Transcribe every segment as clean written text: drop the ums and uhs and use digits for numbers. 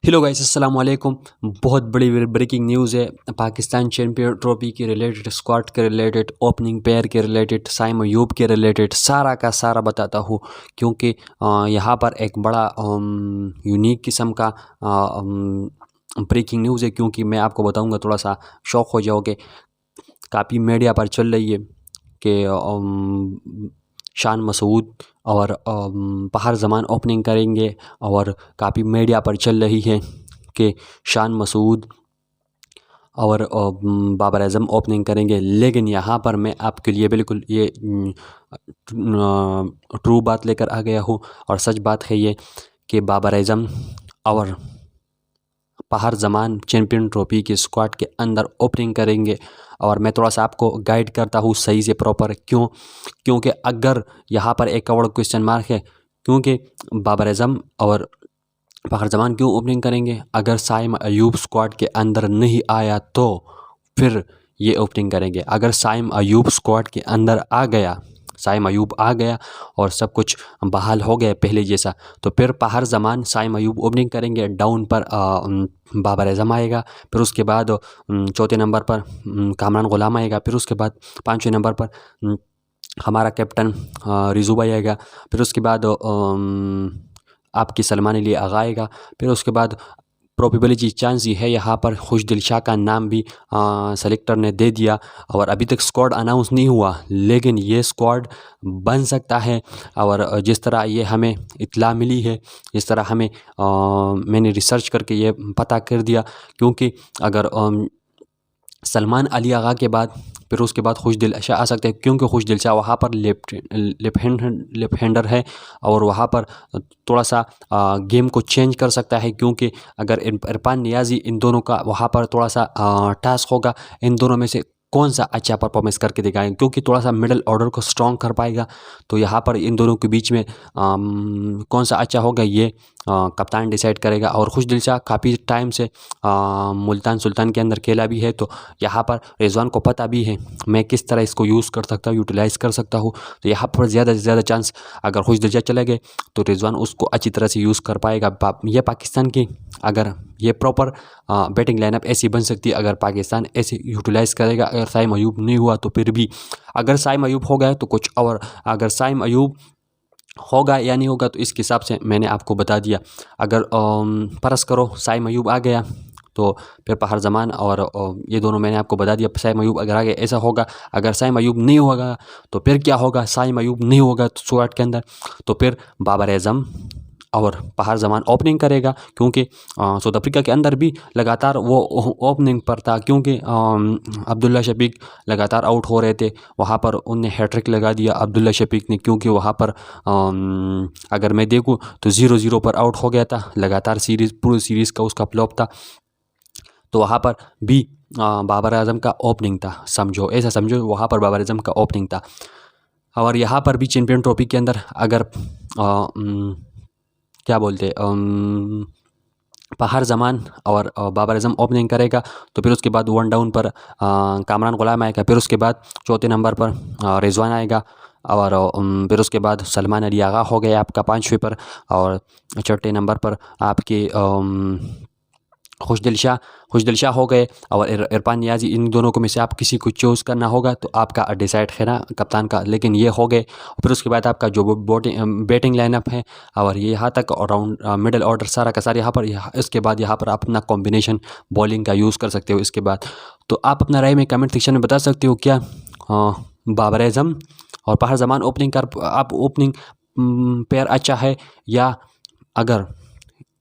Hello guys, अस्सलाम वालेकुम। बहुत बड़ी ब्रेकिंग न्यूज़ है। पाकिस्तान चैंपियन ट्रॉफी के रिलेटेड, स्क्वाड के रिलेटेड, ओपनिंग पेयर के रिलेटेड, साइम अयूब के रिलेटेड सारा का सारा बताता हूँ। क्योंकि यहाँ पर एक बड़ा यूनिक किस्म का ब्रेकिंग न्यूज़ है। क्योंकि मैं आपको बताऊँगा, थोड़ा सा शौक हो जाओगे। काफ़ी मीडिया पर चल रही है कि शान मसूद और पहाड़ ज़मान ओपनिंग करेंगे, और काफ़ी मीडिया पर चल रही है कि शान मसूद और बाबर आज़म ओपनिंग करेंगे। लेकिन यहाँ पर मैं आपके लिए बिल्कुल ये ट्रू बात लेकर आ गया हूँ, और सच बात है ये कि बाबर आज़म और पहाड़ ज़मान चैंपियन ट्रॉफी के स्क्वाड के अंदर ओपनिंग करेंगे। और मैं थोड़ा सा आपको गाइड करता हूँ सही से प्रॉपर। क्योंकि अगर यहाँ पर एक और क्वेश्चन मार्क है, क्योंकि बाबर आज़म और पहाड़ ज़मान क्यों ओपनिंग करेंगे। अगर साइम अयूब स्क्वाड के अंदर नहीं आया तो फिर ये ओपनिंग करेंगे। अगर साइम अयूब स्क्वाड के अंदर आ गया, साइम अयूब आ गया और सब कुछ बहाल हो गया पहले जैसा, तो फिर पहाड़ ज़मान साइम अयूब ओपनिंग करेंगे। डाउन पर बाबर आज़म आएगा। फिर उसके बाद चौथे नंबर पर कामरान ग़ुलाम आएगा। फिर उसके बाद पाँचवें नंबर पर हमारा कैप्टन रिजू भाई आएगा। फिर उसके बाद आपकी सलमान अली आगा आएगा। फिर उसके बाद प्रोबेबिलिटी चांस ये है यहाँ पर खुशदिल शाह का नाम भी सेलेक्टर ने दे दिया। और अभी तक स्क्वाड अनाउंस नहीं हुआ, लेकिन ये स्क्वाड बन सकता है। और जिस तरह ये हमें इत्तला मिली है, जिस तरह हमें मैंने रिसर्च करके ये पता कर दिया। क्योंकि अगर सलमान अली आगा के बाद फिर उसके बाद खुशदिल शाह आ सकते हैं। क्योंकि खुशदिल शाह वहाँ पर लेफ्ट हैंडर है, और वहाँ पर थोड़ा सा गेम को चेंज कर सकता है। क्योंकि अगर इरफान नियाज़ी, इन दोनों का वहाँ पर थोड़ा सा टास्क होगा, इन दोनों में से कौन सा अच्छा परफॉर्मेंस करके दिखाएंगे। क्योंकि थोड़ा सा मिडल ऑर्डर को स्ट्रॉन्ग कर पाएगा, तो यहाँ पर इन दोनों के बीच में कौन सा अच्छा होगा ये कप्तान डिसाइड करेगा। और खुशदिल शाह काफ़ी टाइम से मुल्तान सुल्तान के अंदर खेला भी है, तो यहाँ पर रिजवान को पता भी है मैं किस तरह इसको यूज़ कर सकता हूँ, यूटिलाइज़ कर सकता हूँ। तो यहाँ पर ज़्यादा से ज़्यादा चांस, अगर खुशदिल शाह चले गए तो रिजवान उसको अच्छी तरह से यूज़ कर पाएगा। ये पाकिस्तान की अगर ये प्रॉपर बैटिंग लाइनअप ऐसी बन सकती है अगर पाकिस्तान ऐसे यूटिलाइज़ करेगा। अगर साइम अयूब नहीं हुआ तो फिर भी, अगर साइम अयूब हो गया तो कुछ और, अगर साइम अयूब होगा या नहीं होगा तो इसके हिसाब से मैंने आपको बता दिया। अगर फर्ज करो साइम अयूब आ गया तो फिर पहाड़ ज़मान और ये दोनों मैंने आपको बता दिया। साइम अयूब अगर आ गया ऐसा होगा। अगर साइम अयूब नहीं होगा तो फिर क्या होगा। साइम अयूब नहीं होगा तो स्क्वाड के अंदर, तो फिर बाबर आज़म और पहाड़ ज़मान ओपनिंग करेगा। क्योंकि साउथ अफ्रीका के अंदर भी लगातार वो ओपनिंग पर था। क्योंकि अब्दुल्ला शफीक लगातार आउट हो रहे थे, वहाँ पर उनने हैट्रिक लगा दिया अब्दुल्ला शफीक ने। क्योंकि वहाँ पर अगर मैं देखूँ तो 0-0 पर आउट हो गया था लगातार। पूरी सीरीज़ का उसका फ्लॉप था। तो वहाँ पर भी बाबर आज़म का ओपनिंग था, समझो, ऐसा समझो वहाँ पर बाबर आज़म का ओपनिंग था। और यहाँ पर भी चैंपियन ट्रॉफी के अंदर अगर क्या बोलते पहाड़ ज़मान और बाबर आज़म ओपनिंग करेगा, तो फिर उसके बाद वन डाउन पर कामरान ग़ुलाम आएगा। फिर उसके बाद चौथे नंबर पर रिजवान आएगा। और फिर उसके बाद सलमान अली आगा हो गया आपका पाँचवें पर। और छठे नंबर पर आपके खुशदिल शाह हो गए। और इरफान नियाज़ी, इन दोनों को में से आप किसी को चूज़ करना होगा तो आपका डिसाइड है ना कप्तान का। लेकिन ये हो गए। फिर उसके बाद आपका जो बैटिंग लाइनअप है, और ये यहाँ तक राउंड मिडल ऑर्डर सारा का सारा यहाँ पर, इसके बाद यहाँ पर आप अपना कॉम्बिनेशन बॉलिंग का यूज़ कर सकते हो। इसके बाद तो आप अपना राय में कमेंट सेक्शन में बता सकते हो, क्या बाबर आज़म और पहाड़ ज़मान ओपनिंग पेयर अच्छा है। या अगर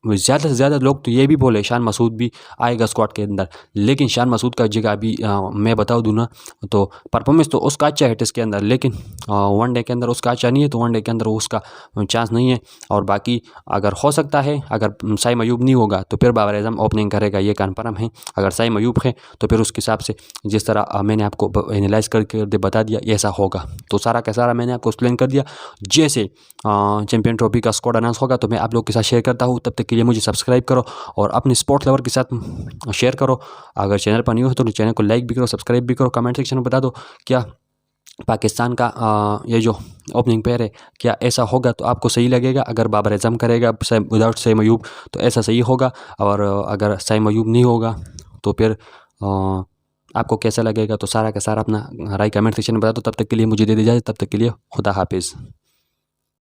ज़्यादा से ज़्यादा लोग तो ये भी बोले शान मसूद भी आएगा स्क्वाड के अंदर, लेकिन शान मसूद का जगह अभी मैं बता दूँ ना, तो परफॉर्मेंस तो उसका अच्छा है टेस्ट के अंदर, लेकिन वनडे के अंदर उसका अच्छा नहीं है। तो वनडे के अंदर उसका चांस नहीं है। और बाकी अगर हो सकता है, अगर साइम अयूब नहीं होगा तो फिर बाबर आज़म ओपनिंग करेगा, ये कन्फर्म है। अगर साइम अयूब है तो फिर उसके हिसाब से जिस तरह मैंने आपको एनालाइज करके बता दिया ऐसा होगा। तो सारा का सारा मैंने आपको एक्सप्लेन कर दिया। जैसे चैंपियन ट्रॉफी का स्क्वाड अनाउंस होगा तो मैं आप लोग के साथ शेयर करता हूँ। तब तक के लिए मुझे सब्सक्राइब करो और अपने स्पोर्ट्स लवर के साथ शेयर करो। अगर चैनल पर न्यू हो तो चैनल को लाइक भी करो, सब्सक्राइब भी करो। कमेंट सेक्शन में बता दो क्या पाकिस्तान का ये जो ओपनिंग पेयर है, क्या ऐसा होगा तो आपको सही लगेगा? अगर बाबर आजम करेगा विदाउट सईम अयूब तो ऐसा सही होगा, और अगर सईम अयूब नहीं होगा तो फिर आपको कैसा लगेगा? तो सारा का सारा अपना राय कमेंट सेक्शन में बता दो। तब तक के लिए मुझे दे दीजिए, तब तक के लिए खुदा हाफिज़।